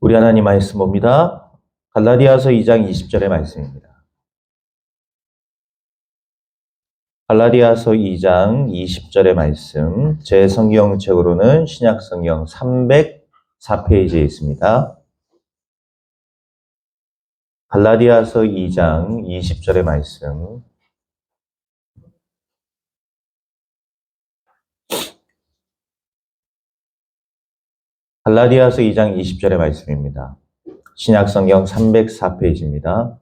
우리 하나님 말씀 봅니다. 갈라디아서 2장 20절의 말씀입니다. 갈라디아서 2장 20절의 말씀, 제 성경책으로는 신약성경 304페이지에 있습니다. 갈라디아서 2장 20절의 말씀, 갈라디아서 2장 20절의 말씀입니다. 신약성경 304페이지입니다.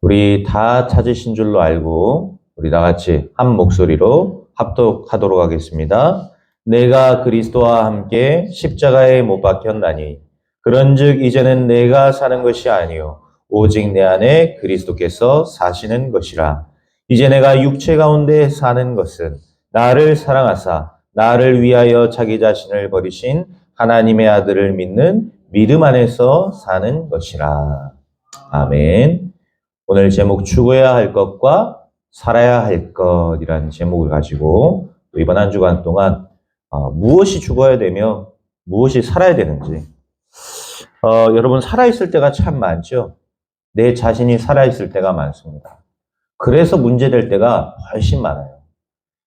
우리 다 찾으신 줄로 알고 우리 다 같이 한 목소리로 합독하도록 하겠습니다. 내가 그리스도와 함께 십자가에 못 박혔나니 그런즉 이제는 내가 사는 것이 아니요 오직 내 안에 그리스도께서 사시는 것이라. 이제 내가 육체 가운데 사는 것은 나를 사랑하사 나를 위하여 자기 자신을 버리신 하나님의 아들을 믿는 믿음 안에서 사는 것이라. 아멘. 오늘 제목 죽어야 할 것과 살아야 할 것이라는 제목을 가지고 이번 한 주간 동안 무엇이 죽어야 되며 무엇이 살아야 되는지 여러분 살아있을 때가 참 많죠. 내 자신이 살아있을 때가 많습니다. 그래서 문제될 때가 훨씬 많아요.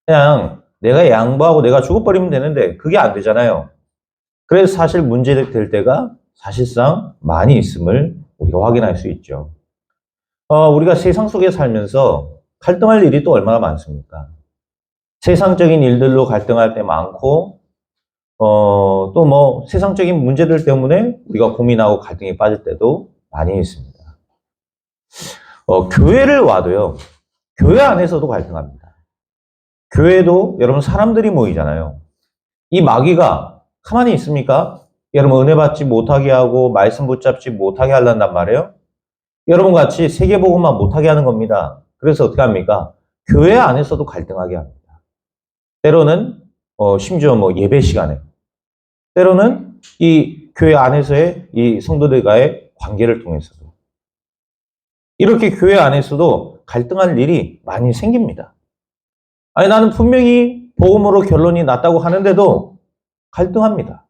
그냥 내가 양보하고 내가 죽어버리면 되는데 그게 안 되잖아요. 그래서 사실 문제될 때가 사실상 많이 있음을 우리가 확인할 수 있죠. 우리가 세상 속에 살면서 갈등할 일이 또 얼마나 많습니까? 세상적인 일들로 갈등할 때 많고, 또 뭐 세상적인 문제들 때문에 우리가 고민하고 갈등에 빠질 때도 많이 있습니다. 교회를 와도요, 교회 안에서도 갈등합니다. 교회도 여러분 사람들이 모이잖아요. 이 마귀가 가만히 있습니까? 여러분 은혜 받지 못하게 하고 말씀 붙잡지 못하게 하려단 말이에요. 여러분 같이 세계복음만 못하게 하는 겁니다. 그래서 어떻게 합니까? 교회 안에서도 갈등하게 합니다. 때로는 심지어 뭐 예배 시간에, 때로는 이 교회 안에서의 이 성도들과의 관계를 통해서도 이렇게 교회 안에서도 갈등할 일이 많이 생깁니다. 아니 나는 분명히 복음으로 결론이 났다고 하는데도 갈등합니다.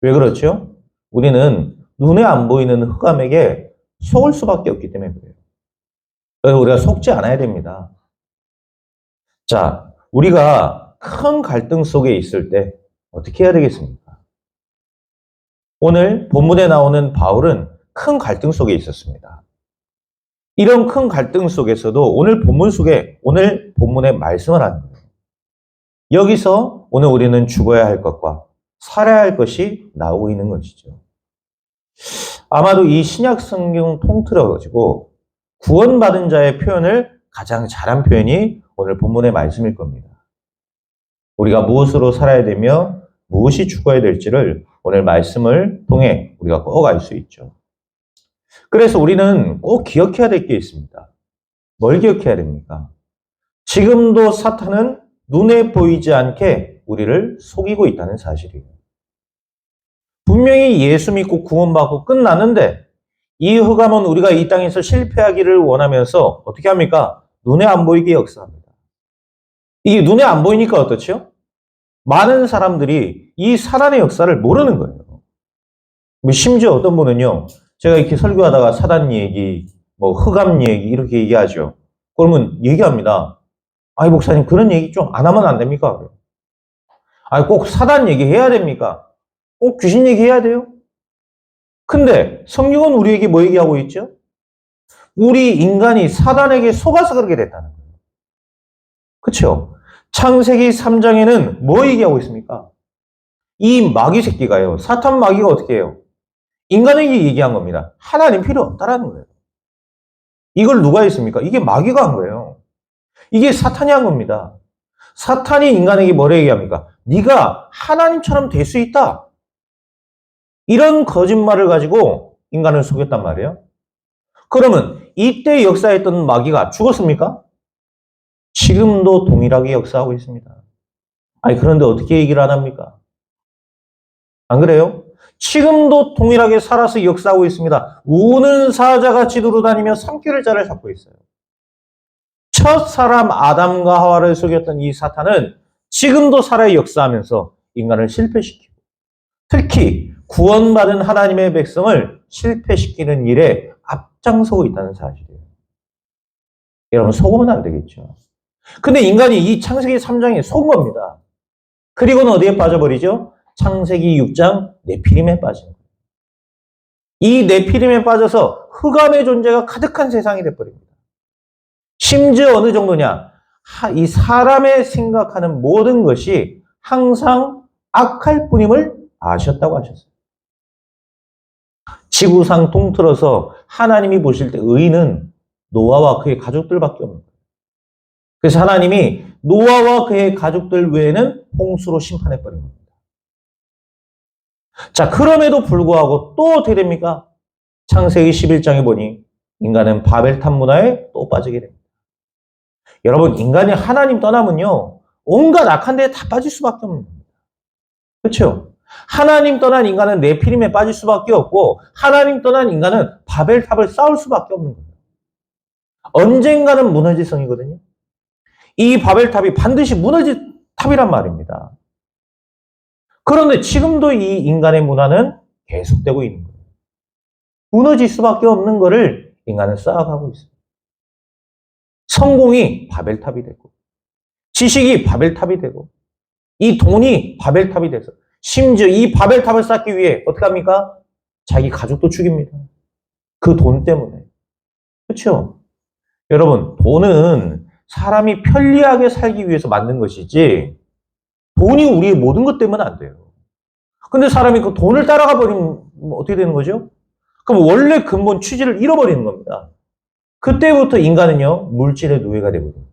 왜 그렇죠? 우리는 눈에 안 보이는 흑암에게 속을 수밖에 없기 때문에 그래요. 그래서 우리가 속지 않아야 됩니다. 자, 우리가 큰 갈등 속에 있을 때 어떻게 해야 되겠습니까? 오늘 본문에 나오는 바울은 큰 갈등 속에 있었습니다. 이런 큰 갈등 속에서도 오늘 본문 속에 오늘 본문의 말씀을 하는 거예요. 여기서 오늘 우리는 죽어야 할 것과 살아야 할 것이 나오고 있는 것이죠. 아마도 이 신약 성경 통틀어가지고 구원받은 자의 표현을 가장 잘한 표현이 오늘 본문의 말씀일 겁니다. 우리가 무엇으로 살아야 되며 무엇이 죽어야 될지를 오늘 말씀을 통해 우리가 꼭 알 수 있죠. 그래서 우리는 꼭 기억해야 될 게 있습니다. 뭘 기억해야 됩니까? 지금도 사탄은 눈에 보이지 않게 우리를 속이고 있다는 사실이에요. 분명히 예수 믿고 구원받고 끝나는데 이 흑암은 우리가 이 땅에서 실패하기를 원하면서 어떻게 합니까? 눈에 안 보이게 역사합니다. 이게 눈에 안 보이니까 어떻죠? 많은 사람들이 이 사단의 역사를 모르는 거예요. 심지어 어떤 분은요, 제가 이렇게 설교하다가 사단 얘기, 뭐 흑암 얘기 이렇게 얘기하죠. 그러면 얘기합니다. 아이 목사님 그런 얘기 좀 안 하면 안 됩니까? 아니 꼭 사단 얘기해야 됩니까? 꼭 귀신 얘기해야 돼요? 근데 성경은 우리에게 뭐 얘기하고 있죠? 우리 인간이 사단에게 속아서 그렇게 됐다는 거예요. 그렇죠? 창세기 3장에는 뭐 얘기하고 있습니까? 이 마귀 새끼가요. 사탄 마귀가 어떻게 해요? 인간에게 얘기한 겁니다. 하나님 필요 없다라는 거예요. 이걸 누가 했습니까? 이게 마귀가 한 거예요. 이게 사탄이 한 겁니다. 사탄이 인간에게 뭐라 얘기합니까? 네가 하나님처럼 될 수 있다. 이런 거짓말을 가지고 인간을 속였단 말이에요. 그러면 이때 역사했던 마귀가 죽었습니까? 지금도 동일하게 역사하고 있습니다. 아니 그런데 어떻게 얘기를 안 합니까? 안 그래요? 지금도 동일하게 살아서 역사하고 있습니다. 우는 사자같이 두루다니며 삼키를 자를 잡고 있어요. 첫 사람 아담과 하와를 속였던 이 사탄은 지금도 살아 역사하면서 인간을 실패시키고 특히 구원받은 하나님의 백성을 실패시키는 일에 앞장서고 있다는 사실이에요. 여러분, 속으면 안 되겠죠. 근데 인간이 이 창세기 3장에 속은 겁니다. 그리고는 어디에 빠져버리죠? 창세기 6장 네피림에 빠진 거예요. 이 네피림에 빠져서 흑암의 존재가 가득한 세상이 돼버립니다. 심지어 어느 정도냐? 이 사람의 생각하는 모든 것이 항상 악할 뿐임을 아셨다고 하셨어요. 지구상 통틀어서 하나님이 보실 때 의인은 노아와 그의 가족들밖에 없는 거예요. 그래서 하나님이 노아와 그의 가족들 외에는 홍수로 심판해버린 겁니다. 자, 그럼에도 불구하고 또 어떻게 됩니까? 창세기 11장에 보니 인간은 바벨탑 문화에 또 빠지게 됩니다. 여러분, 인간이 하나님 떠나면요, 온갖 악한 데에 다 빠질 수밖에 없는 겁니다. 그렇죠? 하나님 떠난 인간은 네피림에 빠질 수밖에 없고, 하나님 떠난 인간은 바벨탑을 쌓을 수밖에 없는 겁니다. 언젠가는 무너질 성이거든요. 이 바벨탑이 반드시 무너질 탑이란 말입니다. 그런데 지금도 이 인간의 문화는 계속되고 있는 거예요. 무너질 수밖에 없는 거를 인간은 쌓아가고 있어요. 성공이 바벨탑이 되고, 지식이 바벨탑이 되고, 이 돈이 바벨탑이 돼서, 심지어 이 바벨탑을 쌓기 위해 어떻게 합니까? 자기 가족도 죽입니다. 그 돈 때문에. 그렇죠? 여러분, 돈은 사람이 편리하게 살기 위해서 만든 것이지 돈이 우리의 모든 것 때문은 안 돼요. 근데 사람이 그 돈을 따라가 버리면 어떻게 되는 거죠? 그럼 원래 근본 취지를 잃어버리는 겁니다. 그때부터 인간은요, 물질의 노예가 되거든요.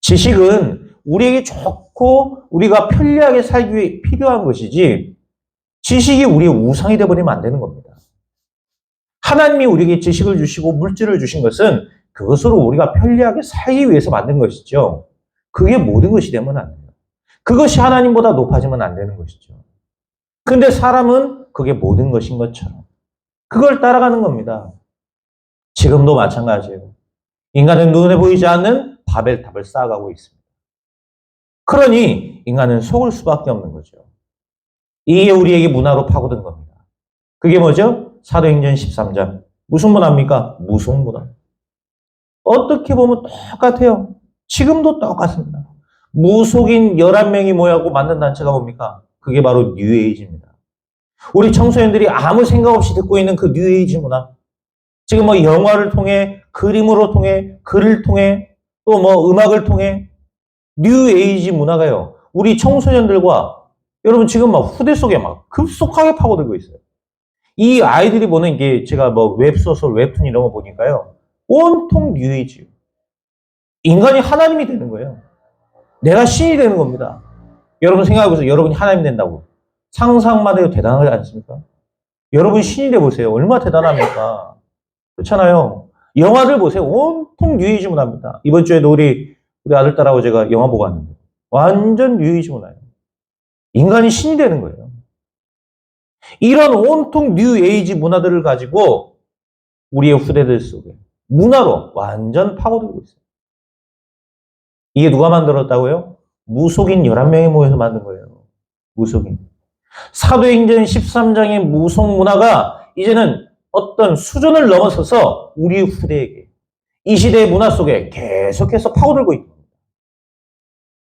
지식은 우리에게 좋고 우리가 편리하게 살기 위해 필요한 것이지 지식이 우리의 우상이 되어버리면 안 되는 겁니다. 하나님이 우리에게 지식을 주시고 물질을 주신 것은 그것으로 우리가 편리하게 살기 위해서 만든 것이죠. 그게 모든 것이 되면 안 돼요. 그것이 하나님보다 높아지면 안 되는 것이죠. 근데 사람은 그게 모든 것인 것처럼 그걸 따라가는 겁니다. 지금도 마찬가지예요. 인간은 눈에 보이지 않는 바벨탑을 쌓아가고 있습니다. 그러니 인간은 속을 수밖에 없는 거죠. 이게 우리에게 문화로 파고든 겁니다. 그게 뭐죠? 사도행전 13장. 무슨 문화입니까? 무속문화. 어떻게 보면 똑같아요. 지금도 똑같습니다. 무속인 11명이 모여고 만든 단체가 뭡니까? 그게 바로 뉴에이지입니다. 우리 청소년들이 아무 생각 없이 듣고 있는 그 뉴에이지 문화. 지금 뭐 영화를 통해, 그림으로 통해, 글을 통해, 또 뭐 음악을 통해 뉴에이지 문화가요. 우리 청소년들과 여러분 지금 막 후대 속에 막 급속하게 파고들고 있어요. 이 아이들이 보는 게 제가 뭐 웹소설, 웹툰 이런 거 보니까요. 온통 뉴에이지. 인간이 하나님이 되는 거예요. 내가 신이 되는 겁니다. 여러분 생각해보세요. 여러분이 하나님 된다고. 상상만 해도 대단하지 않습니까? 여러분 신이 돼보세요. 얼마나 대단합니까? 그렇잖아요. 영화들 보세요. 온통 뉴에이지 문화입니다. 이번 주에도 우리 아들 딸하고 제가 영화 보고 왔는데 완전 뉴에이지 문화예요. 인간이 신이 되는 거예요. 이런 온통 뉴에이지 문화들을 가지고 우리의 후대들 속에 문화로 완전 파고들고 있어요. 이게 누가 만들었다고요? 무속인 11명이 모여서 만든 거예요. 무속인. 사도행전 13장의 무속 문화가 이제는 어떤 수준을 넘어서서 우리 후대에게 이 시대의 문화 속에 계속해서 파고들고 있습니다.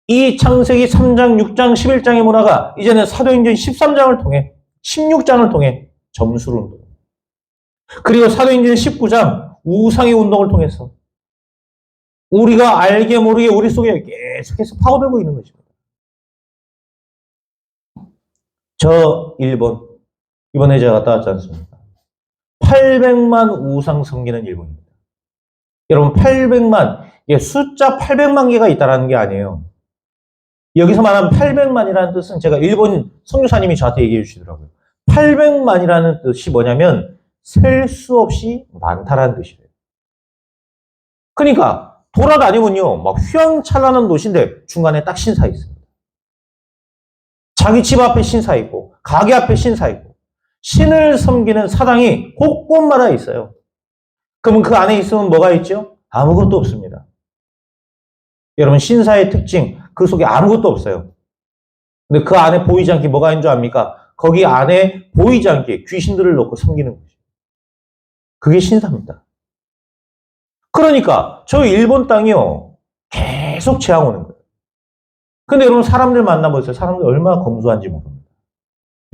이 창세기 3장, 6장, 11장의 문화가 이제는 사도행전 13장을 통해 16장을 통해 점수를 운동. 그리고 사도행전 19장 우상의 운동을 통해서 우리가 알게 모르게 우리 속에 계속해서 파고들고 있는 것입니다. 저 일본, 이번에 제가 갔다 왔지 않습니까? 800만 우상 섬기는 일본입니다. 여러분 800만, 숫자 800만 개가 있다는 게 아니에요. 여기서 말하는 800만이라는 뜻은 제가 일본 선교사님이 저한테 얘기해 주시더라고요. 800만이라는 뜻이 뭐냐면 셀 수 없이 많다라는 뜻이에요. 그러니까 돌아다니면요, 막 휘황찬란한 도시인데 중간에 딱 신사 있습니다. 자기 집 앞에 신사 있고 가게 앞에 신사 있고 신을 섬기는 사당이 곳곳마다 있어요. 그러면 그 안에 있으면 뭐가 있죠? 아무것도 없습니다. 여러분 신사의 특징, 그 속에 아무것도 없어요. 근데 그 안에 보이지 않게 뭐가 있는 줄 압니까? 거기 안에 보이지 않게 귀신들을 넣고 섬기는 거죠. 그게 신사입니다. 그러니까 저 일본 땅이요. 계속 재앙 오는 거예요. 근데 여러분 사람들 만나보세요. 사람들 얼마나 검소한지 모릅니다.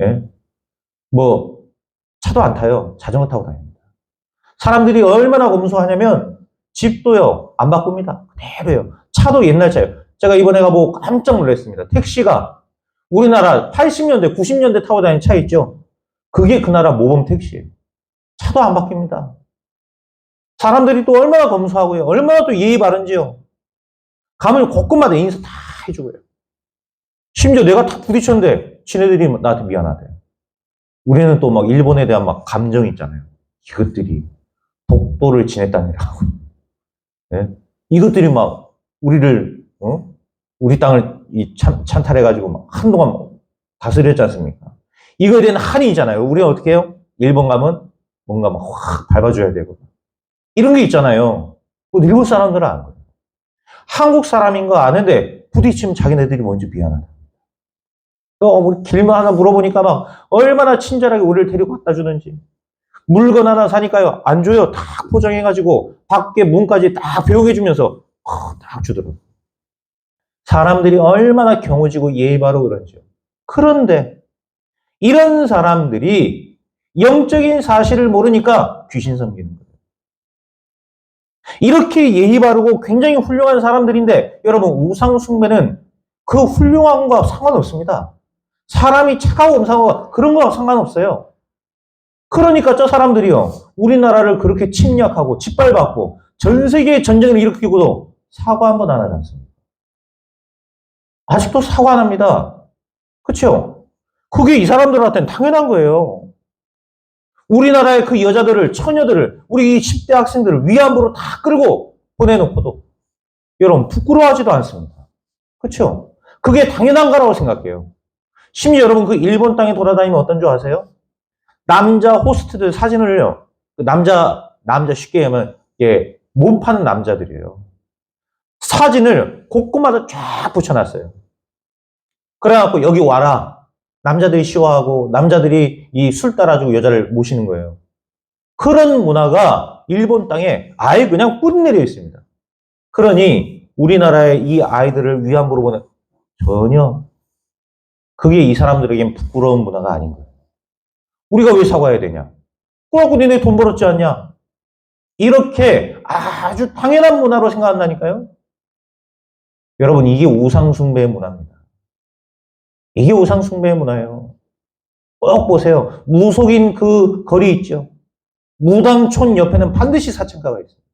예? 뭐 차도 안 타요. 자전거 타고 다닙니다. 사람들이 얼마나 검소하냐면 집도요. 안 바꿉니다. 그대로요. 차도 옛날 차예요. 제가 이번에 가보고 깜짝 놀랐습니다. 택시가 우리나라 80년대, 90년대 타고 다니는 차 있죠? 그게 그 나라 모범 택시예요. 차도 안 바뀝니다. 사람들이 또 얼마나 검소하고요. 얼마나 또 예의 바른지요. 가면 곳곳마다 인사 다 해주고요. 심지어 내가 다 부딪혔는데 지네들이 나한테 미안하대요. 우리는 또 막 일본에 대한 막 감정이 있잖아요. 이것들이 독도를 지냈다니라고. 네? 이것들이 막 우리를 우리 땅을 찬탈해가지고 막 한동안 막 다스렸지 않습니까? 이거에 대한 한이잖아요. 우리가 어떻게 해요? 일본 가면 뭔가 막 확 밟아줘야 되고 이런 게 있잖아요. 일본 사람들은 안 그래요. 한국 사람인 거 아는데 부딪히면 자기네들이 먼저 미안하다. 우리 길만 하나 물어보니까 막 얼마나 친절하게 우리를 데리고 갖다 주는지. 물건 하나 사니까요. 안 줘요. 딱 포장해가지고 밖에 문까지 딱 배웅해주면서 딱 주더라고요. 사람들이 얼마나 경우지고 예의 바르고 그런지요. 그런데 이런 사람들이 영적인 사실을 모르니까 귀신 섬기는 거예요. 이렇게 예의 바르고 굉장히 훌륭한 사람들인데 여러분 우상 숭배는 그 훌륭함과 상관없습니다. 사람이 차가워 음상하고 그런 거와 상관없어요. 그러니까 저 사람들이요. 우리나라를 그렇게 침략하고 짓밟았고 전 세계에 전쟁을 일으키고도 사과 한 번 안 하지 않습니까? 아직도 사과 안 합니다. 그렇죠? 그게 이 사람들한테는 당연한 거예요. 우리나라의 그 여자들을, 처녀들을, 우리 10대 학생들을 위안부로 다 끌고 보내놓고도 여러분 부끄러워하지도 않습니다. 그렇죠? 그게 당연한 거라고 생각해요. 심지어 여러분 그 일본 땅에 돌아다니면 어떤 줄 아세요? 남자 호스트들 사진을요. 남자 쉽게 하면 몸 파는 남자들이에요. 사진을 곳곳마다 쫙 붙여놨어요. 그래갖고 여기 와라. 남자들이 쇼하고 남자들이 이 술 따라주고 여자를 모시는 거예요. 그런 문화가 일본 땅에 아예 그냥 뿌리내려 있습니다. 그러니 우리나라의 이 아이들을 위안부로 보내 전혀 그게 이 사람들에겐 부끄러운 문화가 아닌 거예요. 우리가 왜 사과해야 되냐? 그래갖고 니네 돈 벌었지 않냐? 이렇게 아주 당연한 문화로 생각한다니까요. 여러분 이게 우상숭배의 문화입니다. 이게 우상숭배의 문화예요. 꼭 보세요. 무속인 그 거리 있죠. 무당촌 옆에는 반드시 사창가가 있습니다.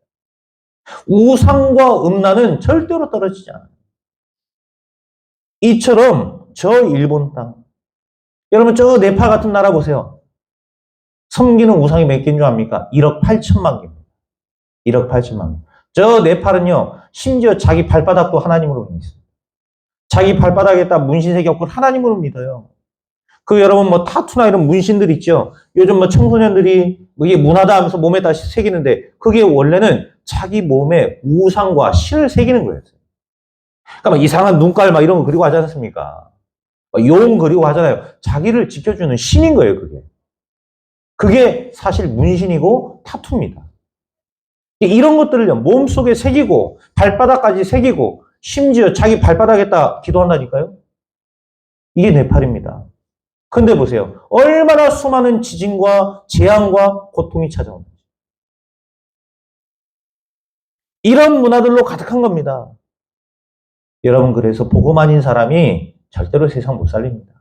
우상과 음란은 절대로 떨어지지 않아요. 이처럼 저 일본 땅. 여러분 저 네팔 같은 나라 보세요. 섬기는 우상이 몇 개인 줄 압니까? 1억 8천만 개입니다. 1억 8천만 개. 저 네팔은요. 심지어 자기 발바닥도 하나님으로 믿습니다. 자기 발바닥에다 문신 새겼고 하나님으로 믿어요. 그 여러분 뭐 타투나 이런 문신들 있죠. 요즘 뭐 청소년들이 이게 문화다 하면서 몸에다 새기는데 그게 원래는 자기 몸에 우상과 신을 새기는 거예요. 그러니까 막 이상한 눈깔 막 이런 거 그리고 하지 않습니까? 용 그리고 하잖아요. 자기를 지켜주는 신인 거예요, 그게. 그게 사실 문신이고 타투입니다. 이런 것들을요, 몸속에 새기고 발바닥까지 새기고 심지어 자기 발바닥에다 기도한다니까요? 이게 네팔입니다. 근데 보세요. 얼마나 수많은 지진과 재앙과 고통이 찾아옵니다. 이런 문화들로 가득한 겁니다. 여러분 그래서 복음 아닌 사람이 절대로 세상 못 살립니다.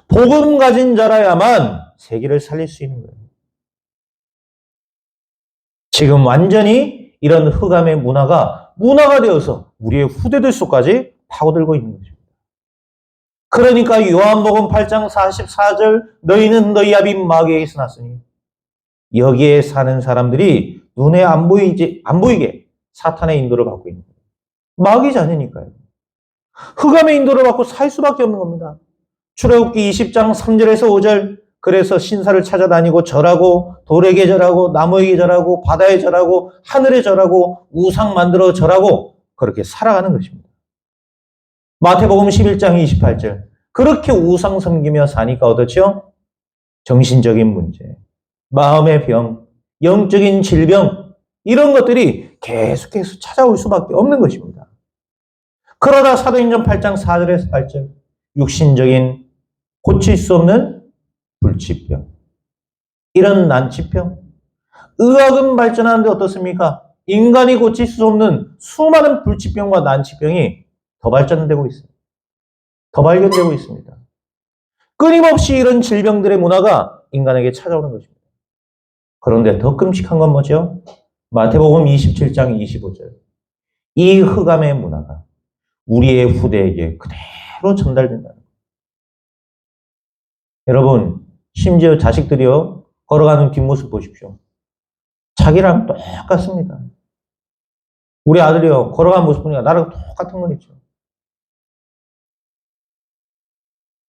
복음 가진 자라야만 세계를 살릴 수 있는 거예요. 지금 완전히 이런 흑암의 문화가 되어서 우리의 후대들 속까지 파고들고 있는 것입니다. 그러니까 요한복음 8장 44절 너희는 너희 아비 마귀에게서 났으니 여기에 사는 사람들이 눈에 안 보이게 사탄의 인도를 받고 있는 거예요. 마귀 자녀니까요. 흑암의 인도를 받고 살 수밖에 없는 겁니다. 출애굽기 20장 3절에서 5절 그래서 신사를 찾아다니고 절하고 돌에게 절하고 나무에게 절하고 바다에 절하고 하늘에 절하고 우상 만들어 절하고 그렇게 살아가는 것입니다. 마태복음 11장 28절 그렇게 우상 섬기며 사니까 어떻죠? 정신적인 문제, 마음의 병, 영적인 질병, 이런 것들이 계속해서 찾아올 수밖에 없는 것입니다. 그러다 사도행전 8장 4절에서 8절, 육신적인 고칠 수 없는 불치병, 이런 난치병, 의학은 발전하는데 어떻습니까? 인간이 고칠 수 없는 수많은 불치병과 난치병이 더 발전되고 있습니다. 더 발견되고 있습니다. 끊임없이 이런 질병들의 문화가 인간에게 찾아오는 것입니다. 그런데 더 끔찍한 건 뭐죠? 마태복음 27장 25절. 이 흑암의 문화가 우리의 후대에게 그대로 전달된다는 거예요. 여러분, 심지어 자식들이요, 걸어가는 뒷모습 보십시오. 자기랑 똑같습니다. 우리 아들이요, 걸어가는 모습 보니까 나랑 똑같은 건 있죠.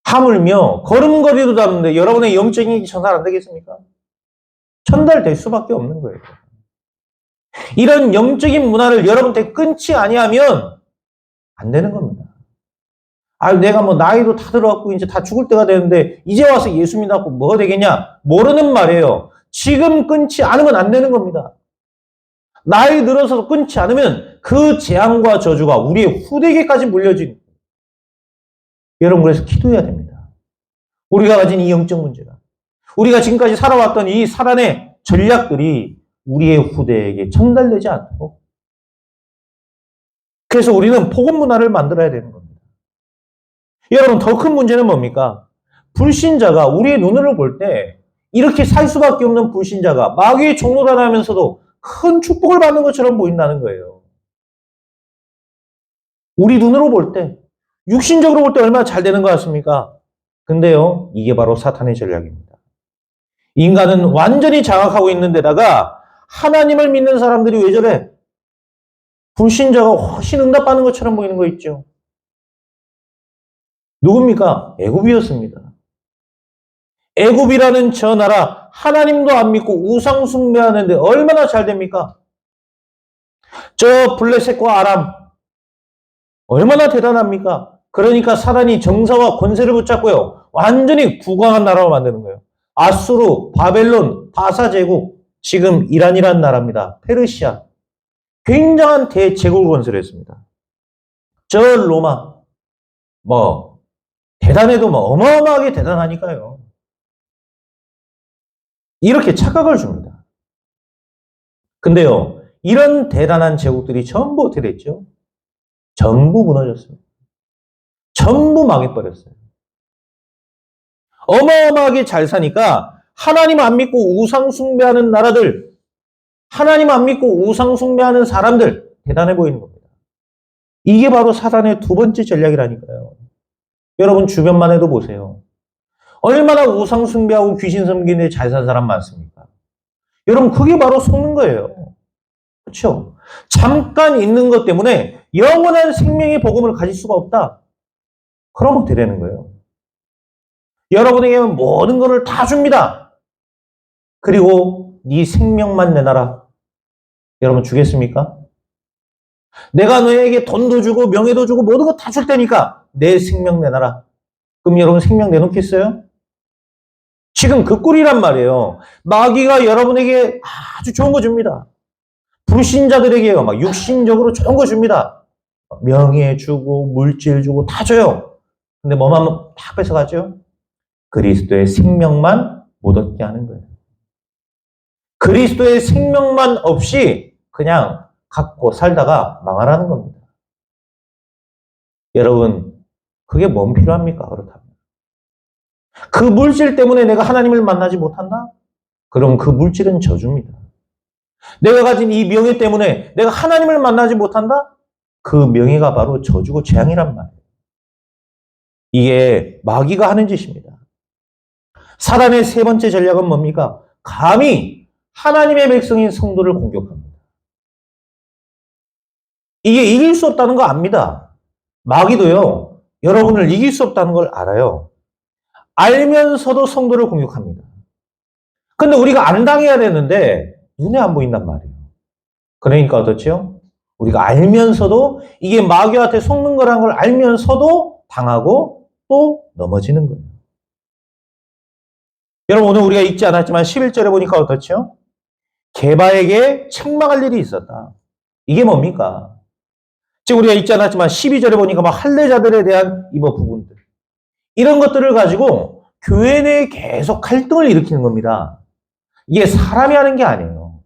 하물며 걸음걸이도 다른데 여러분의 영적인 힘이 전달 안 되겠습니까? 전달될 수밖에 없는 거예요. 이런 영적인 문화를 여러분한테 끊지 아니하면 안 되는 겁니다. 아, 내가 뭐 나이도 다 들어갖고 이제 다 죽을 때가 되는데 이제 와서 예수 믿어갖고 뭐가 되겠냐? 모르는 말이에요. 지금 끊지 않으면 안 되는 겁니다. 나이 들어서 끊지 않으면 그 재앙과 저주가 우리의 후대에게까지 물려진. 여러분, 그래서 기도해야 됩니다. 우리가 가진 이 영적 문제가, 우리가 지금까지 살아왔던 이 사단의 전략들이 우리의 후대에게 전달되지 않도록. 그래서 우리는 복음 문화를 만들어야 되는 겁니다. 여러분, 더 큰 문제는 뭡니까? 불신자가 우리의 눈으로 볼 때 이렇게 살 수밖에 없는 불신자가 마귀의 종노릇하면서도 큰 축복을 받는 것처럼 보인다는 거예요. 우리 눈으로 볼 때, 육신적으로 볼 때 얼마나 잘 되는 것 같습니까? 근데요, 이게 바로 사탄의 전략입니다. 인간은 완전히 장악하고 있는 데다가 하나님을 믿는 사람들이 왜 저래? 불신자가 훨씬 응답받는 것처럼 보이는 거 있죠. 누굽니까? 애굽이었습니다. 애굽이라는 저 나라, 하나님도 안 믿고 우상 숭배하는데 얼마나 잘 됩니까? 저 블레셋과 아람, 얼마나 대단합니까? 그러니까 사단이 정사와 권세를 붙잡고요, 완전히 부강한 나라로 만드는 거예요. 아수르, 바벨론, 바사 제국, 지금 이란이라는 나라입니다. 페르시아. 굉장한 대제국을 건설했습니다. 저 로마, 대단해도 어마어마하게 대단하니까요. 이렇게 착각을 줍니다. 근데요, 이런 대단한 제국들이 전부 어떻게 됐죠? 전부 무너졌습니다. 전부 망해버렸어요. 어마어마하게 잘 사니까 하나님 안 믿고 우상 숭배하는 나라들, 하나님 안 믿고 우상 숭배하는 사람들, 대단해 보이는 겁니다. 이게 바로 사단의 두 번째 전략이라니까요. 여러분 주변만 해도 보세요. 얼마나 우상 숭배하고 귀신 섬기는데 잘 산 사람 많습니까? 여러분, 그게 바로 속는 거예요. 그렇죠? 잠깐 있는 것 때문에 영원한 생명의 복음을 가질 수가 없다. 그럼 어떻게 되는 거예요? 여러분에게 모든 것을 다 줍니다. 그리고 네 생명만 내놔라. 여러분 주겠습니까? 내가 너에게 돈도 주고 명예도 주고 모든 거 다 줄 테니까 내 생명 내놔라. 그럼 여러분 생명 내놓겠어요? 지금 그 꼴이란 말이에요. 마귀가 여러분에게 아주 좋은 거 줍니다. 불신자들에게요, 막 육신적으로 좋은 거 줍니다. 명예 주고 물질 주고 다 줘요. 근데 뭐만 다 뺏어가죠? 그리스도의 생명만 못 얻게 하는 거예요. 그리스도의 생명만 없이 그냥 갖고 살다가 망하라는 겁니다. 여러분, 그게 뭔 필요합니까? 그렇다면. 그 물질 때문에 내가 하나님을 만나지 못한다? 그럼 그 물질은 저주입니다. 내가 가진 이 명예 때문에 내가 하나님을 만나지 못한다? 그 명예가 바로 저주고 재앙이란 말이에요. 이게 마귀가 하는 짓입니다. 사단의 세 번째 전략은 뭡니까? 감히 하나님의 백성인 성도를 공격합니다. 이게 이길 수 없다는 거 압니다. 마귀도요, 여러분을 이길 수 없다는 걸 알아요. 알면서도 성도를 공격합니다. 근데 우리가 안 당해야 되는데 눈에 안 보인단 말이에요. 그러니까 어떻죠? 우리가 알면서도 이게 마귀한테 속는 거라는 걸 알면서도 당하고 또 넘어지는 거예요. 여러분, 오늘 우리가 읽지 않았지만 11절에 보니까 어떻죠? 게바에게 책망할 일이 있었다. 이게 뭡니까? 지금 우리가 읽지 않았지만 12절에 보니까 막 할례자들에 대한 이 부분들, 이런 것들을 가지고 교회 내에 계속 갈등을 일으키는 겁니다. 이게 사람이 하는 게 아니에요.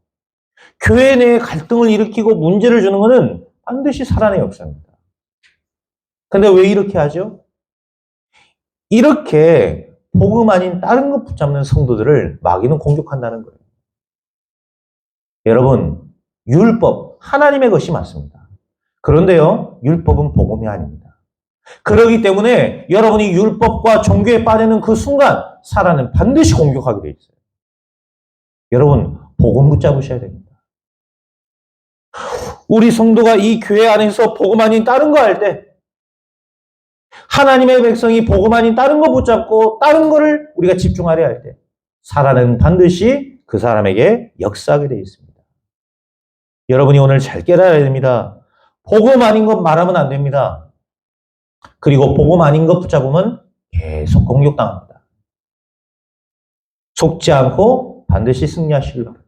교회 내에 갈등을 일으키고 문제를 주는 것은 반드시 사단의 역사입니다. 근데 왜 이렇게 하죠? 이렇게 복음 아닌 다른 것 붙잡는 성도들을 마귀는 공격한다는 거예요. 여러분, 율법, 하나님의 것이 맞습니다. 그런데요, 율법은 복음이 아닙니다. 그렇기 때문에 여러분이 율법과 종교에 빠지는 그 순간 사단은 반드시 공격하게 돼 있어요. 여러분, 복음 붙잡으셔야 됩니다. 우리 성도가 이 교회 안에서 복음 아닌 다른 거 할 때, 하나님의 백성이 복음 아닌 다른 거 붙잡고 다른 거를 우리가 집중하려 할 때, 사단은 반드시 그 사람에게 역사하게 되어 있습니다. 여러분이 오늘 잘 깨달아야 됩니다. 복음 아닌 것 말하면 안 됩니다. 그리고 복음 아닌 것 붙잡으면 계속 공격당합니다. 속지 않고 반드시 승리하시길 바랍니다.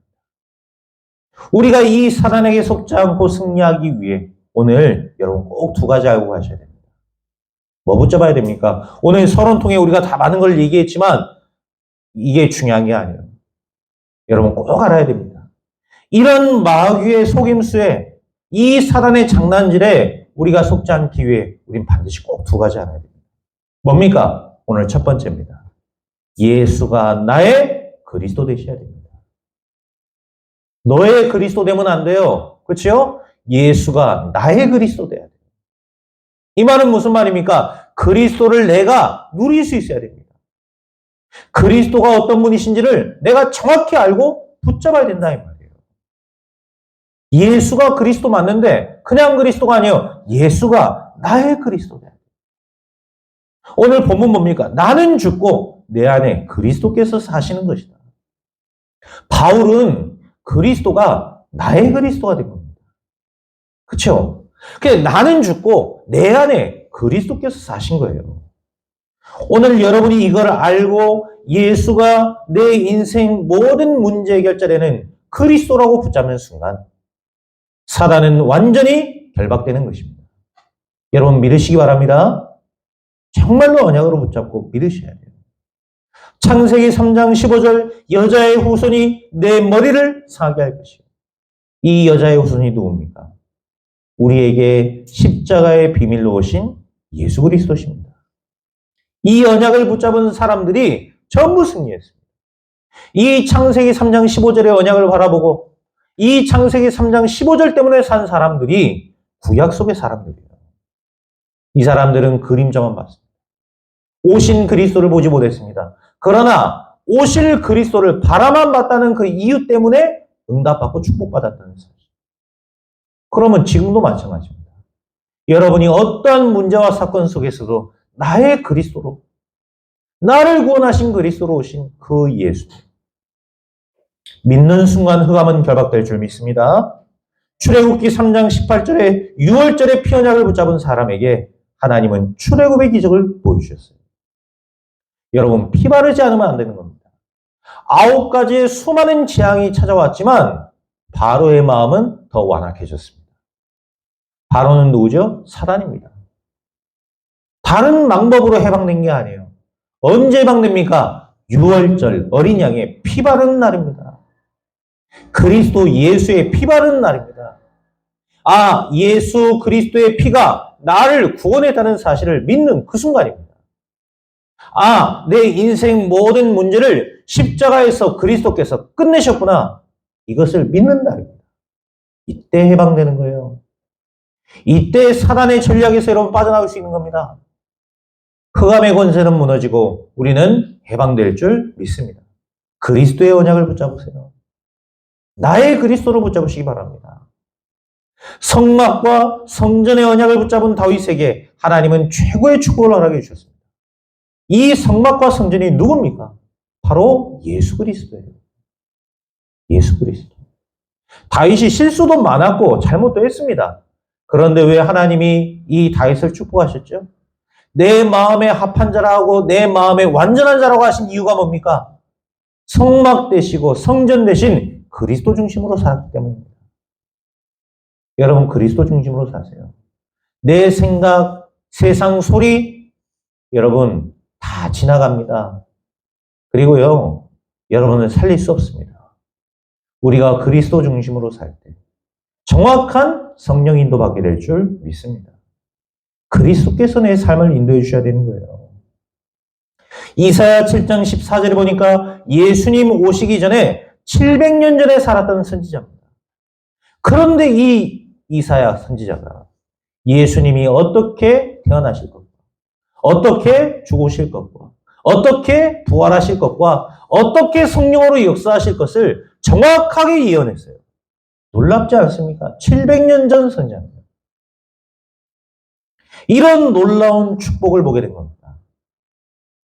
우리가 이 사단에게 속지 않고 승리하기 위해 오늘 여러분 꼭 두 가지 알고 가셔야 됩니다. 뭐 붙잡아야 됩니까? 오늘 서론 통해 우리가 다 많은 걸 얘기했지만 이게 중요한 게 아니에요. 여러분 꼭 알아야 됩니다. 이런 마귀의 속임수에, 이 사단의 장난질에 우리가 속지 않기 위해 우린 반드시 꼭 두 가지 알아야 됩니다. 뭡니까? 오늘 첫 번째입니다. 예수가 나의 그리스도 되셔야 됩니다. 너의 그리스도 되면 안 돼요. 그렇죠? 예수가 나의 그리스도 돼야 돼요. 이 말은 무슨 말입니까? 그리스도를 내가 누릴 수 있어야 됩니다. 그리스도가 어떤 분이신지를 내가 정확히 알고 붙잡아야 된다 이 말이에요. 예수가 그리스도 맞는데 그냥 그리스도가 아니에요. 예수가 나의 그리스도 돼야 돼요. 오늘 본문 뭡니까? 나는 죽고 내 안에 그리스도께서 사시는 것이다. 바울은 그리스도가 나의 그리스도가 된 겁니다. 그렇죠? 나는 죽고 내 안에 그리스도께서 사신 거예요. 오늘 여러분이 이걸 알고 예수가 내 인생 모든 문제 해결자라는 그리스도라고 붙잡는 순간 사단은 완전히 결박되는 것입니다. 여러분 믿으시기 바랍니다. 정말로 언약으로 붙잡고 믿으셔야 돼요. 창세기 3장 15절 여자의 후손이 내 머리를 상하게 할 것이요. 이 여자의 후손이 누굽니까? 우리에게 십자가의 비밀로 오신 예수 그리스도십니다. 이 언약을 붙잡은 사람들이 전부 승리했습니다. 이 창세기 3장 15절의 언약을 바라보고 이 창세기 3장 15절 때문에 산 사람들이 구약 속의 사람들이에요. 이 사람들은 그림자만 봤습니다. 오신 그리스도를 보지 못했습니다. 그러나 오실 그리스도를 바라만 봤다는 그 이유 때문에 응답받고 축복받았다는 사실. 그러면 지금도 마찬가지입니다. 여러분이 어떠한 문제와 사건 속에서도 나의 그리스도로, 나를 구원하신 그리스도로 오신 그 예수. 믿는 순간 흑암은 결박될 줄 믿습니다. 출애굽기 3장 18절에 6월절에 피언약을 붙잡은 사람에게 하나님은 출애굽의 기적을 보여주셨어요. 여러분 피 바르지 않으면 안 되는 겁니다. 9가지의 수많은 재앙이 찾아왔지만 바로의 마음은 더 완악해졌습니다. 바로는 누구죠? 사단입니다. 다른 방법으로 해방된 게 아니에요. 언제 해방됩니까? 6월절 어린 양의 피 바르는 날입니다. 그리스도 예수의 피 바르는 날입니다. 아, 예수 그리스도의 피가 나를 구원했다는 사실을 믿는 그 순간입니다. 아, 내 인생 모든 문제를 십자가에서 그리스도께서 끝내셨구나. 이것을 믿는 날입니다. 이때 해방되는 거예요. 이때 사단의 전략에서 여러분 빠져나올 수 있는 겁니다. 흑암의 권세는 무너지고 우리는 해방될 줄 믿습니다. 그리스도의 언약을 붙잡으세요. 나의 그리스도를 붙잡으시기 바랍니다. 성막과 성전의 언약을 붙잡은 다윗에게 하나님은 최고의 축복을 허락해 주셨습니다. 이 성막과 성전이 누굽니까? 바로 예수 그리스도예요. 예수 그리스도. 다윗이 실수도 많았고 잘못도 했습니다. 그런데 왜 하나님이 이 다윗을 축복하셨죠? 내 마음에 합한 자라고 내 마음에 완전한 자라고 하신 이유가 뭡니까? 성막 되시고 성전 되신 그리스도 중심으로 살았기 때문입니다. 여러분 그리스도 중심으로 사세요. 내 생각, 세상 소리 여러분 다 지나갑니다. 그리고요 여러분을 살릴 수 없습니다. 우리가 그리스도 중심으로 살 때 정확한 성령 인도받게 될 줄 믿습니다. 그리스도께서 내 삶을 인도해 주셔야 되는 거예요. 이사야 7장 14절에 보니까 예수님 오시기 전에 700년 전에 살았던 선지자입니다. 그런데 이 이사야 선지자가 예수님이 어떻게 태어나실 것과 어떻게 죽으실 것과 어떻게 부활하실 것과 어떻게 성령으로 역사하실 것을 정확하게 예언했어요. 놀랍지 않습니까? 700년 전 선지자입니다. 이런 놀라운 축복을 보게 된 겁니다.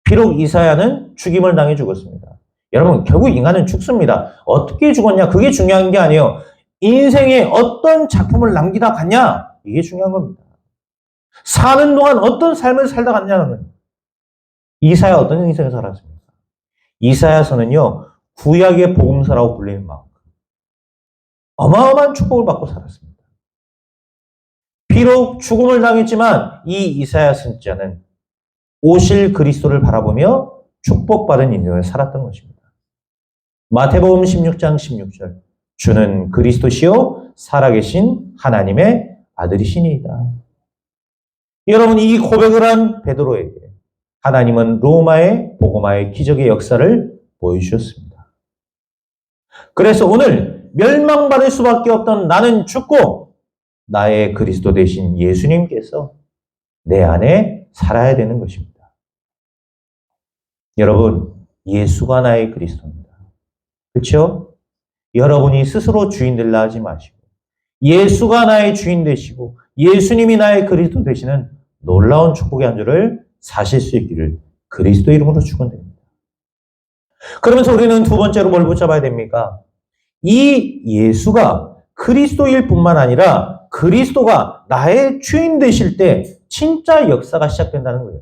비록 이사야는 죽임을 당해 죽었습니다. 여러분 결국 인간은 죽습니다. 어떻게 죽었냐 그게 중요한 게 아니에요. 인생에 어떤 작품을 남기다 갔냐 이게 중요한 겁니다. 사는 동안 어떤 삶을 살다 갔냐는 거예요. 이사야 어떤 인생을 살았습니까? 이사야서는요 구약의 복음서라고 불리는 만큼 어마어마한 축복을 받고 살았습니다. 비록 죽음을 당했지만 이 이사야 선지자는 오실 그리스도를 바라보며 축복받은 인생을 살았던 것입니다. 마태복음 16장 16절 주는 그리스도시요 살아계신 하나님의 아들이시니이다. 여러분 이 고백을 한 베드로에게 하나님은 로마의 복음화의 기적의 역사를 보여주셨습니다. 그래서 오늘 멸망받을 수밖에 없던 나는 죽고 나의 그리스도 되신 예수님께서 내 안에 살아야 되는 것입니다. 여러분, 예수가 나의 그리스도입니다. 그렇죠? 여러분이 스스로 주인 되려 하지 마시고 예수가 나의 주인 되시고 예수님이 나의 그리스도 되시는 놀라운 축복의 한 주를 사실 수 있기를 그리스도 이름으로 축원드립니다. 그러면서 우리는 두 번째로 뭘 붙잡아야 됩니까? 이 예수가 그리스도일 뿐만 아니라 그리스도가 나의 주인 되실 때 진짜 역사가 시작된다는 거예요.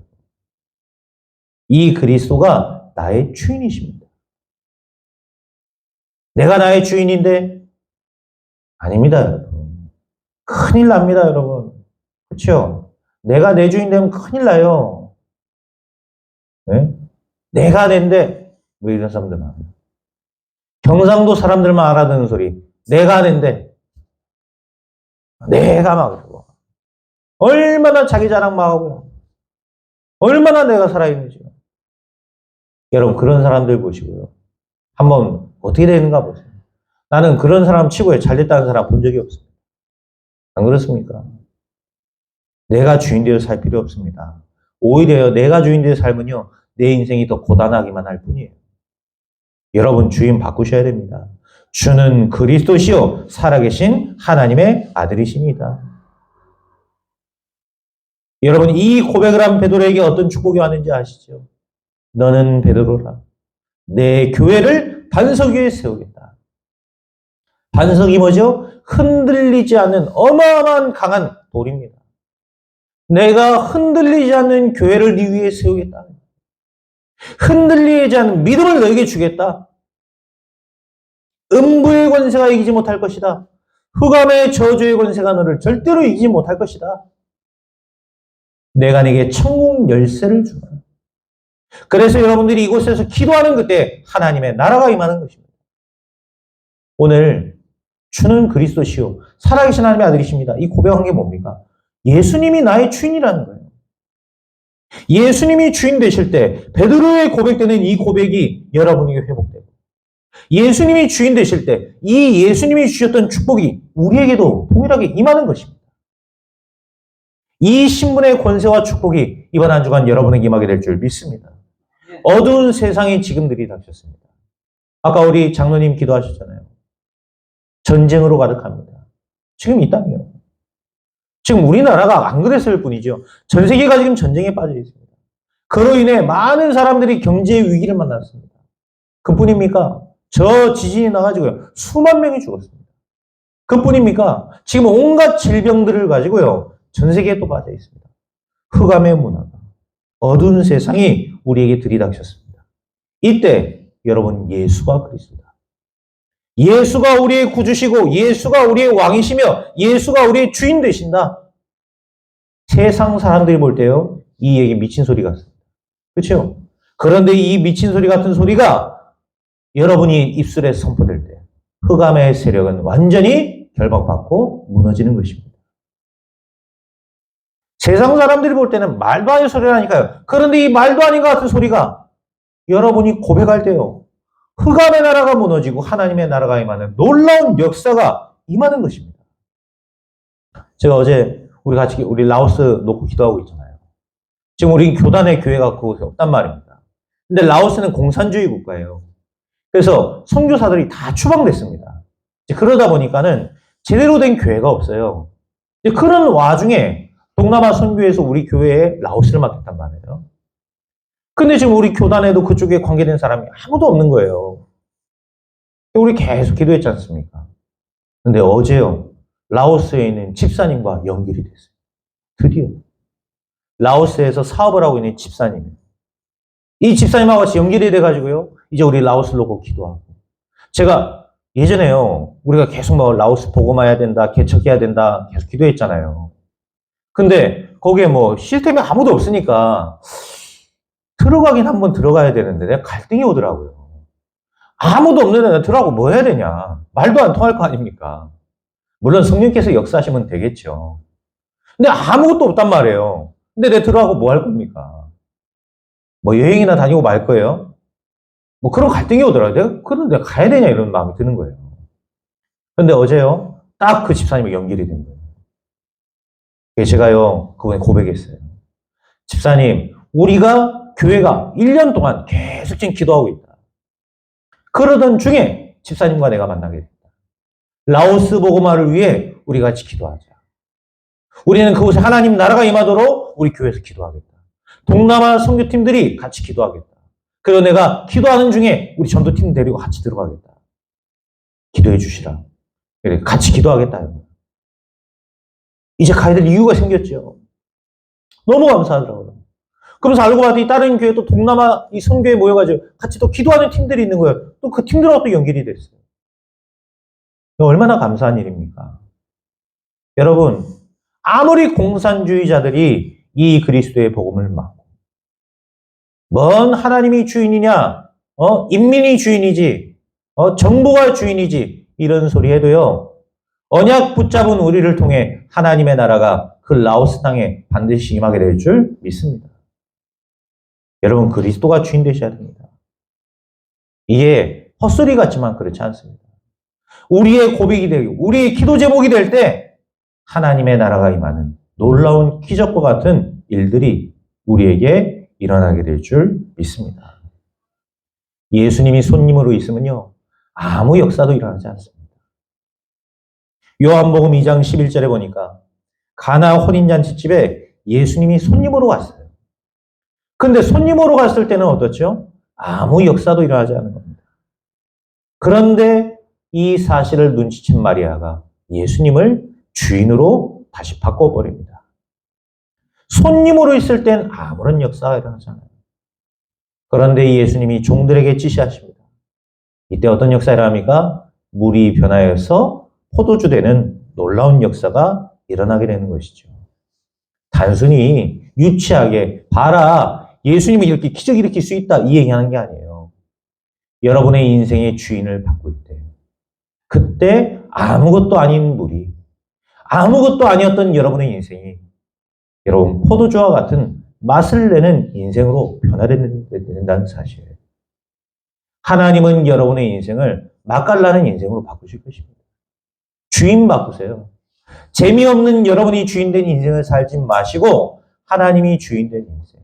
이 그리스도가 나의 주인이십니다. 내가 나의 주인인데? 아닙니다, 여러분. 큰일 납니다, 여러분. 그렇죠? 내가 내 주인 되면 큰일 나요. 네? 내가 낸데 뭐 이런 사람들 많아요. 경상도 사람들만 알아듣는 소리. 내가 낸데. 내가 막 그러고. 얼마나 자기 자랑 막 하고요. 얼마나 내가 살아있는지. 여러분 그런 사람들 보시고요. 한번 어떻게 되는가 보세요. 나는 그런 사람 치고요. 잘됐다는 사람 본 적이 없습니다. 안 그렇습니까? 내가 주인 되어 살 필요 없습니다. 오히려 내가 주인 되어 살면요. 내 인생이 더 고단하기만 할 뿐이에요. 여러분 주인 바꾸셔야 됩니다. 주는 그리스도시요 살아계신 하나님의 아들이십니다. 여러분 이 고백을 한 베드로에게 어떤 축복이 왔는지 아시죠? 너는 베드로라. 내 교회를 반석 위에 세우겠다. 반석이 뭐죠? 흔들리지 않는 어마어마한 강한 돌입니다. 내가 흔들리지 않는 교회를 네 위에 세우겠다. 흔들리지 않는 믿음을 너에게 주겠다. 음부의 권세가 이기지 못할 것이다. 흑암의 저주의 권세가 너를 절대로 이기지 못할 것이다. 내가 내게 천국 열쇠를 주마. 그래서 여러분들이 이곳에서 기도하는 그때 하나님의 나라가 임하는 것입니다. 오늘 주는 그리스도시요 살아계신 하나님의 아들이십니다. 이 고백한 게 뭡니까? 예수님이 나의 주인이라는 거예요. 예수님이 주인 되실 때 베드로의 고백되는 이 고백이 여러분에게 회복되고 예수님이 주인 되실 때 이 예수님이 주셨던 축복이 우리에게도 동일하게 임하는 것입니다. 이 신분의 권세와 축복이 이번 한 주간 여러분에게 임하게 될 줄 믿습니다. 어두운 세상이 지금 들이닥쳤습니다. 아까 우리 장로님 기도하셨잖아요. 전쟁으로 가득합니다. 지금 이 땅이요. 지금 우리나라가 안 그랬을 뿐이죠. 전 세계가 지금 전쟁에 빠져 있습니다. 그로 인해 많은 사람들이 경제 위기를 만났습니다. 그뿐입니까? 저 지진이 나가지고요. 수만 명이 죽었습니다. 그뿐입니까? 지금 온갖 질병들을 가지고요. 전 세계에 또 빠져 있습니다. 흑암의 문화가, 어두운 세상이 우리에게 들이닥쳤습니다. 이때 여러분 예수가 그리스도다. 예수가 우리의 구주시고 예수가 우리의 왕이시며 예수가 우리의 주인 되신다. 세상 사람들이 볼 때요. 이 얘기 미친 소리 같습니다. 그렇죠? 그런데 이 미친 소리 같은 소리가 여러분이 입술에 선포될 때 흑암의 세력은 완전히 결박받고 무너지는 것입니다. 세상 사람들이 볼 때는 말도 아닌 소리라니까요. 그런데 이 말도 아닌 것 같은 소리가 여러분이 고백할 때요. 흑암의 나라가 무너지고 하나님의 나라가 임하는 놀라운 역사가 임하는 것입니다. 제가 어제 우리 라오스 놓고 기도하고 있잖아요. 지금 우리 교단의 교회가 그곳에 없단 말입니다. 근데 라오스는 공산주의 국가예요. 그래서 선교사들이 다 추방됐습니다. 그러다 보니까는 제대로 된 교회가 없어요. 그런 와중에 동남아 선교에서 우리 교회에 라오스를 맡겼단 말이에요. 근데 지금 우리 교단에도 그쪽에 관계된 사람이 아무도 없는 거예요. 우리 계속 기도했지 않습니까? 근데 어제요, 라오스에 있는 집사님과 연결이 됐어요. 드디어. 라오스에서 사업을 하고 있는 집사님. 이 집사님하고 같이 연결이 돼가지고요, 이제 우리 라오스를 놓고 기도하고. 제가 예전에요, 우리가 계속 뭐 라오스 복음화해야 된다, 개척해야 된다, 계속 기도했잖아요. 근데 거기에 뭐 시스템이 아무도 없으니까 들어가긴 한번 들어가야 되는데 내가 갈등이 오더라고요. 아무도 없는데 내가 들어가고 뭐 해야 되냐. 말도 안 통할 거 아닙니까. 물론 성령께서 역사하시면 되겠죠. 근데 아무것도 없단 말이에요. 근데 내가 들어가고 뭐 할 겁니까? 뭐 여행이나 다니고 말 거예요? 뭐 그런 갈등이 오더라고요. 그런데 가야 되냐 이런 마음이 드는 거예요. 근데 어제요, 딱 그 집사님이 연결이 된 거예요. 제가요, 그분에 고백했어요. 집사님, 우리가 교회가 1년 동안 계속 지금 기도하고 있다. 그러던 중에 집사님과 내가 만나게 됐다. 라오스 복음화를 위해 우리 같이 기도하자. 우리는 그곳에 하나님 나라가 임하도록 우리 교회에서 기도하겠다. 동남아 선교팀들이 같이 기도하겠다. 그리고 내가 기도하는 중에 우리 전도팀 데리고 같이 들어가겠다. 기도해 주시라. 같이 기도하겠다. 이제 가야 될 이유가 생겼죠. 너무 감사하더라고요. 그러면서 알고 봤더니 다른 교회 또 동남아 이 선교에 모여가지고 같이 또 기도하는 팀들이 있는 거예요. 또 그 팀들하고 또 연결이 됐어요. 얼마나 감사한 일입니까? 여러분, 아무리 공산주의자들이 이 그리스도의 복음을 막고, 뭔 하나님이 주인이냐, 인민이 주인이지, 정부가 주인이지, 이런 소리 해도요, 언약 붙잡은 우리를 통해 하나님의 나라가 그 라오스 땅에 반드시 임하게 될 줄 믿습니다. 여러분, 그리스도가 주인 되셔야 됩니다. 이게 헛소리 같지만 그렇지 않습니다. 우리의 고백이 되고 우리의 기도 제목이 될 때 하나님의 나라가 임하는 놀라운 기적과 같은 일들이 우리에게 일어나게 될 줄 믿습니다. 예수님이 손님으로 있으면요, 아무 역사도 일어나지 않습니다. 요한복음 2장 11절에 보니까 가나 혼인잔치집에 예수님이 손님으로 갔어요. 근데 손님으로 갔을 때는 어떻죠? 아무 역사도 일어나지 않는 겁니다. 그런데 이 사실을 눈치챈 마리아가 예수님을 주인으로 다시 바꿔버립니다. 손님으로 있을 땐 아무런 역사가 일어나지 않아요. 그런데 예수님이 종들에게 지시하십니다. 이때 어떤 역사가 일어납니까? 물이 변하여서 포도주 되는 놀라운 역사가 일어나게 되는 것이죠. 단순히 유치하게 봐라, 예수님이 이렇게 기적 일으킬 수 있다, 이 얘기하는 게 아니에요. 여러분의 인생의 주인을 바꿀 때, 그때 아무것도 아닌 물이, 아무것도 아니었던 여러분의 인생이 여러분 포도주와 같은 맛을 내는 인생으로 변화된다는 사실이에요. 하나님은 여러분의 인생을 맛깔나는 인생으로 바꾸실 것입니다. 주인 바꾸세요. 재미없는 여러분이 주인된 인생을 살지 마시고 하나님이 주인된 인생.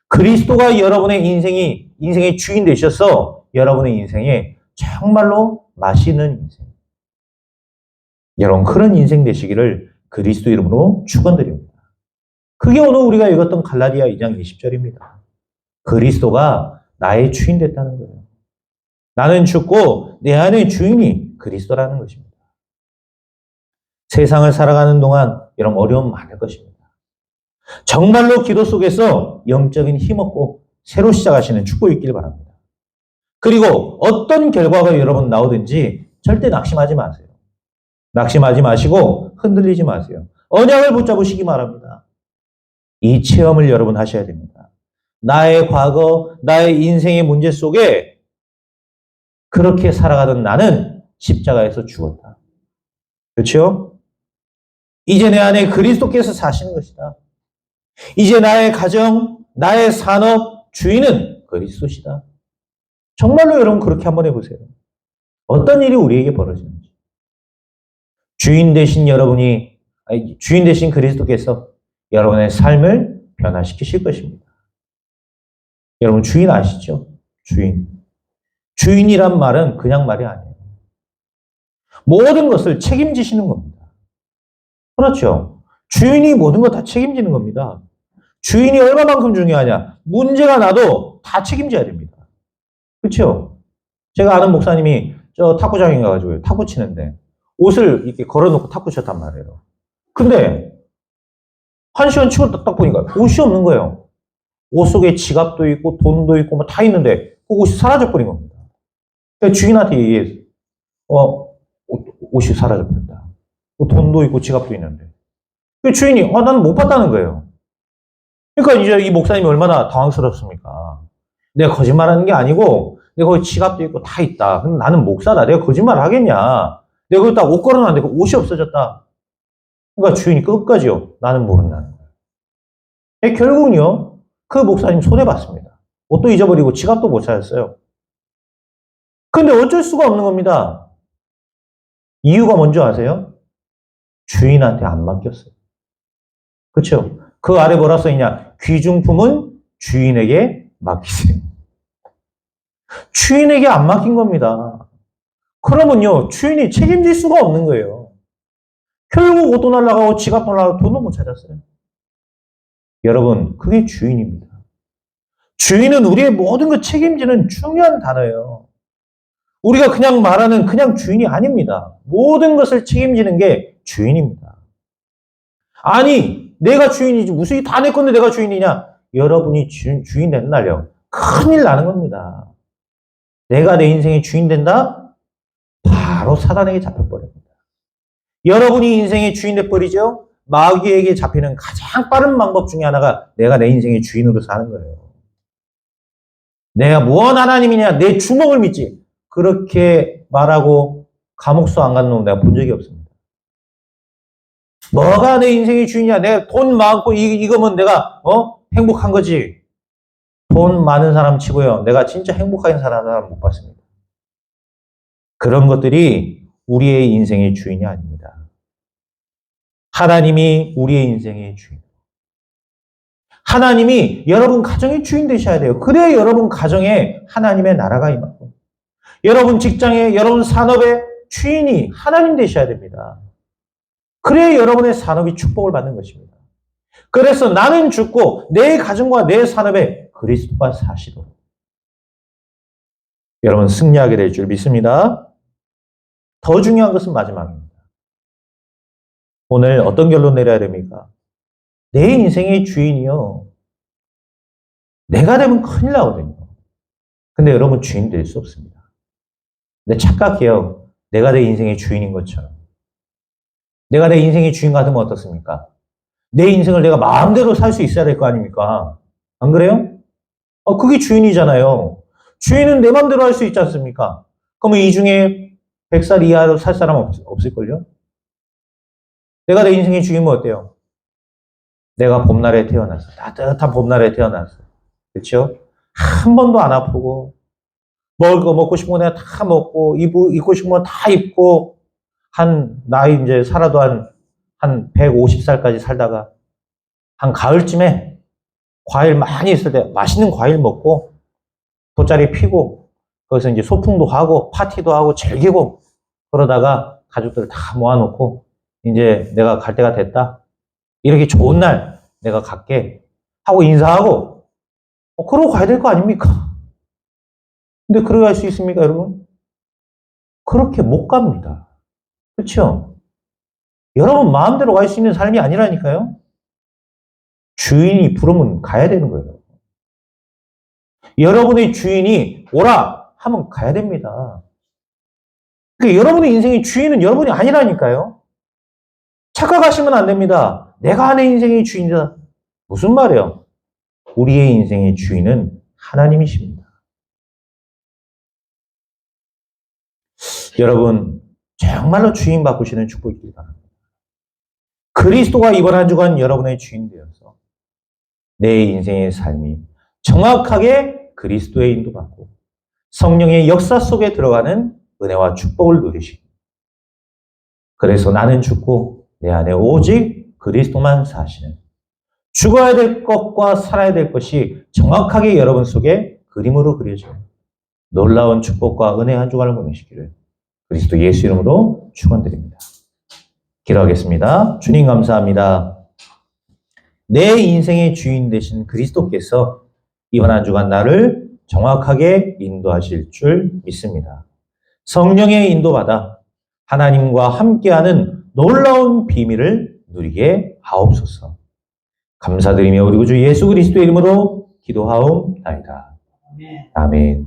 그리스도가 여러분의 인생의 주인 되셔서 여러분의 인생에 정말로 맛이 있는 인생. 여러분 그런 인생 되시기를 그리스도 이름으로 축원드립니다. 그게 오늘 우리가 읽었던 갈라디아 2장 20절입니다. 그리스도가 나의 주인 됐다는 거예요. 나는 죽고 내 안의 주인이 그리스도라는 것입니다. 세상을 살아가는 동안 여러분 어려움 많을 것입니다. 정말로 기도 속에서 영적인 힘 얻고 새로 시작하시는 축복이 있길 바랍니다. 그리고 어떤 결과가 여러분 나오든지 절대 낙심하지 마세요. 낙심하지 마시고 흔들리지 마세요. 언약을 붙잡으시기 바랍니다. 이 체험을 여러분 하셔야 됩니다. 나의 과거, 나의 인생의 문제 속에 그렇게 살아가던 나는 십자가에서 죽었다. 그렇죠? 이제 내 안에 그리스도께서 사시는 것이다. 이제 나의 가정, 나의 산업 주인은 그리스도시다. 정말로 여러분 그렇게 한번 해보세요. 어떤 일이 우리에게 벌어지는지. 주인 되신 여러분이, 아니, 주인 되신 그리스도께서 여러분의 삶을 변화시키실 것입니다. 여러분 주인 아시죠? 주인. 주인이란 말은 그냥 말이 아니에요. 모든 것을 책임지시는 겁니다. 그렇죠? 주인이 모든 것 다 책임지는 겁니다. 주인이 얼마만큼 중요하냐? 문제가 나도 다 책임져야 됩니다. 그렇죠? 제가 아는 목사님이 저 탁구장에 가가지고 탁구 치는데 옷을 이렇게 걸어놓고 탁구 쳤단 말이에요. 근데 한 시간 치고 딱 보니까 옷이 없는 거예요. 옷 속에 지갑도 있고 돈도 있고 뭐 다 있는데 그 옷이 사라져버린 겁니다. 그러니까 주인한테 얘기해서 옷이 사라져버렸다. 돈도 있고 지갑도 있는데. 그 주인이 나는 못 봤다는 거예요. 그러니까 이제 이 목사님이 얼마나 당황스럽습니까? 내가 거짓말하는 게 아니고 내가 거기 지갑도 있고 다 있다. 근데 나는 목사다. 내가 거짓말 하겠냐? 내가 거기다 옷 걸어놨는데 그 옷이 없어졌다. 그러니까 주인이 끝까지요. 나는 모른다는 거예요. 결국은요. 그 목사님 손해봤습니다. 옷도 잊어버리고 지갑도 못 찾았어요. 근데 어쩔 수가 없는 겁니다. 이유가 뭔지 아세요? 주인한테 안 맡겼어요. 그렇죠? 그 아래 뭐라 써있냐? 귀중품은 주인에게 맡기세요. 주인에게 안 맡긴 겁니다. 그러면요, 주인이 책임질 수가 없는 거예요. 결국 옷도 날라가고 지갑도 날라가고 돈도 못 찾았어요. 여러분, 그게 주인입니다. 주인은 우리의 모든 걸 책임지는 중요한 단어예요. 우리가 그냥 말하는 그냥 주인이 아닙니다. 모든 것을 책임지는 게 주인입니다. 아니, 내가 주인이지. 무슨 다 내 건데 내가 주인이냐? 여러분이 주인 되는 날요. 큰일 나는 겁니다. 내가 내 인생의 주인 된다? 바로 사단에게 잡혀버립니다. 여러분이 인생의 주인 돼버리죠? 마귀에게 잡히는 가장 빠른 방법 중에 하나가 내가 내 인생의 주인으로 사는 거예요. 내가 무언 하나님이냐? 내 주먹을 믿지. 그렇게 말하고 감옥수 안 가는 놈 내가 본 적이 없습니다. 뭐가 내 인생의 주인이야? 내가 돈 많고 이거면 내가 행복한 거지. 돈 많은 사람 치고요. 내가 진짜 행복하게 사는 사람 못 봤습니다. 그런 것들이 우리의 인생의 주인이 아닙니다. 하나님이 우리의 인생의 주인. 하나님이 여러분 가정의 주인 되셔야 돼요. 그래야 여러분 가정에 하나님의 나라가 임하고 여러분 직장에 여러분 산업의 주인이 하나님 되셔야 됩니다. 그래야 여러분의 산업이 축복을 받는 것입니다. 그래서 나는 죽고 내 가정과 내 산업에 그리스도가 사시도록 여러분 승리하게 될 줄 믿습니다. 더 중요한 것은 마지막입니다. 오늘 어떤 결론 내려야 됩니까? 내 인생의 주인이요. 내가 되면 큰일 나거든요. 근데 여러분 주인 될 수 없습니다. 근데 착각해요. 내가 내 인생의 주인인 것처럼. 내가 내 인생의 주인 같으면 어떻습니까? 내 인생을 내가 마음대로 살 수 있어야 될 거 아닙니까? 안 그래요? 그게 주인이잖아요. 주인은 내 마음대로 할 수 있지 않습니까? 그러면 이 중에 100살 이하로 살 사람 없을걸요? 내가 내 인생의 주인이면 어때요? 내가 봄날에 태어났어. 따뜻한 봄날에 태어났어. 그렇죠? 한 번도 안 아프고 먹을 거 먹고 싶은 거 내가 다 먹고 입고 싶은 거 다 입고 나이 이제 살아도 한 150살까지 살다가 한 가을쯤에 과일 많이 있을 때 맛있는 과일 먹고 돗자리 피고 거기서 이제 소풍도 하고 파티도 하고 즐기고 그러다가 가족들 다 모아놓고 이제 내가 갈 때가 됐다. 이렇게 좋은 날 내가 갈게 하고 인사하고 그러고 가야 될 거 아닙니까? 근데 그렇게 갈 수 있습니까, 여러분? 그렇게 못 갑니다. 그렇죠? 여러분 마음대로 갈 수 있는 삶이 아니라니까요. 주인이 부르면 가야 되는 거예요. 여러분의 주인이 오라 하면 가야 됩니다. 그러니까 여러분의 인생의 주인은 여러분이 아니라니까요. 착각하시면 안 됩니다. 내가 내 인생의 주인이다. 무슨 말이에요? 우리의 인생의 주인은 하나님이십니다. 여러분, 정말로 주인 바꾸시는 축복이길 바랍니다. 그리스도가 이번 한 주간 여러분의 주인 되어서 내 인생의 삶이 정확하게 그리스도의 인도받고 성령의 역사 속에 들어가는 은혜와 축복을 누리시고, 그래서 나는 죽고 내 안에 오직 그리스도만 사시는, 죽어야 될 것과 살아야 될 것이 정확하게 여러분 속에 그림으로 그려져 놀라운 축복과 은혜 한 주간을 보내시기를 그리스도 예수 이름으로 축원드립니다. 기도하겠습니다. 주님 감사합니다. 내 인생의 주인 되신 그리스도께서 이번 한 주간 나를 정확하게 인도하실 줄 믿습니다. 성령의 인도받아 하나님과 함께하는 놀라운 비밀을 누리게 하옵소서. 감사드리며 우리 구주 예수 그리스도의 이름으로 기도하옵나이다. 아멘.